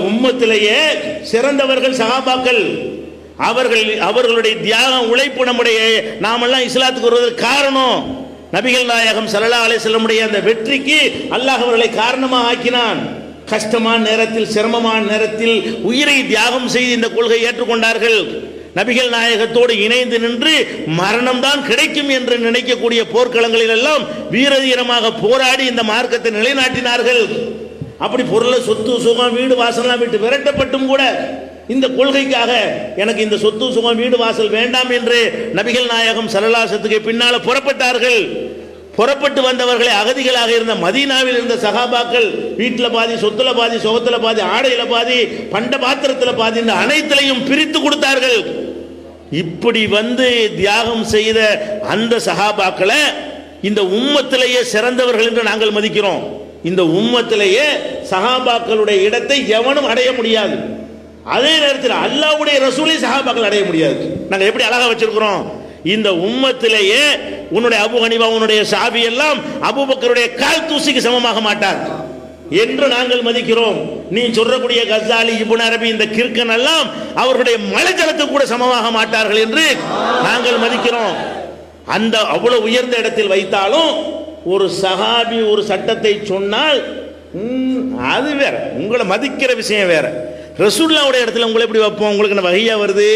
உம்மத்திலேயே சிறந்தவர்கள் சஹாபாக்கள். அவர்களுடைய தியாகம் உழைப்பு நம்முடைய நாமெல்லாம் இஸ்லாத்துக்கு வருவதற்கு காரணம். நபிகள் நாயகம் ஸல்லல்லாஹு அலைஹி வஸல்லம் அந்த வெற்றிக்கு அல்லாஹ் அவர்களை காரணமாக ஆக்கினான். கஷ்டமான நேரத்தில், சிரமமான நேரத்தில் உயிரை தியாகம் செய்து இந்த கொள்கையை ஏற்றுக்கொண்டார்கள். நபிகள் நாயகத்தோடு இணைந்து நின்று மரணம் தான் கிடைக்கும் என்று நினைக்கக்கூடிய போர்க்களங்களில் எல்லாம் வீரதீரமாக போராடி இந்த மார்க்கத்தை நிலைநாட்டினார்கள். அப்படி பொருளை, சொத்து, சுகம், வீடு வாசல்லாம் விட்டு விரட்டப்பட்டும் கூட இந்த கொள்கைக்காக எனக்கு இந்த சொத்து, சுகம், வீடு வாசல் வேண்டாம் என்று நபிகள் நாயகம் ஸல்லல்லாஹு அலைஹி வஸல்லம் பின்னால புறப்பட்டார்கள். புறப்பட்டு வந்தவர்களை அகதிகளாக இருந்த மதீனாவில் இருந்த சஹாபாக்கள் வீட்டில் பாதி, சொத்துல பாதி, சுகத்துல பாதி, ஆடையில பாதி, பண்ட பாத்திரத்தில் பாதி, இந்த அனைத்திலையும் பிரித்து கொடுத்தார்கள். இப்படி வந்து தியாகம் செய்த அந்த சஹாபாக்களை இந்த உம்மத்திலேயே சிறந்தவர்கள் என்று நாங்கள் மதிக்கிறோம். இந்த உம்மத்திலேயே சஹாபாக்களுடைய இடத்தை எவனும் அடைய முடியாது. அதே நேரத்தில் அல்லாஹ்வுடைய ரசூலை சஹாபாக்கள் அடைய முடியாது. நாங்கள் எப்படி அழகா வச்சிருக்கிறோம், இந்த உம்மத்திலேயே உன்னுடைய அபு ஹனீஃபா, உன்னுடைய ஷாஃபி எல்லாம் அபூபக்கருடைய கால் தூசிக்கு சமமாக மாட்டார் என்று நாங்கள் மதிக்கிறோம். நீ சொல்லக்கூடிய கஸாலி, இப்னு அரபி, இந்த கிர்கன் எல்லாம் அவர்களுடைய மலைஜலத்துக்கு கூட சமமாக மாட்டார்கள் என்று நாங்கள் மதிக்கிறோம். அந்த அவ்வளவு உயர்ந்த இடத்தில் வைத்தாலும் ஒரு சஹாபி ஒரு சட்டத்தை சொன்னால் அது வேற, உங்களை மதிக்கிற விஷயம் வேற. ரசூலுல்லாஹ்வுடைய இடத்துல உங்களை எப்படி வைப்போம்? உங்களுக்கு என்ன வஹியா வருது?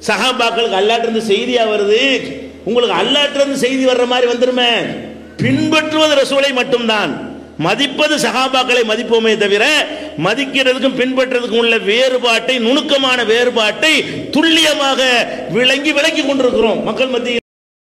சஹாபாக்களுக்கு அல்லாஹ்விலிருந்து செய்தியா வருது? உங்களுக்கு அல்லாஹ்விலிருந்து செய்தி வர்ற மாதிரி வந்துருமே. பின்பற்றுவது ரசூலை மட்டும்தான். மதிப்பது சஹாபாக்களை மதிப்போமே தவிர மதிக்கிறதுக்கும் பின்பற்றுறதுக்கும் உள்ள வேறுபாட்டை, நுணுக்கமான வேறுபாட்டை துல்லியமாக விளங்கி கொண்டிருக்கிறோம் மக்கள் மத்தியில்.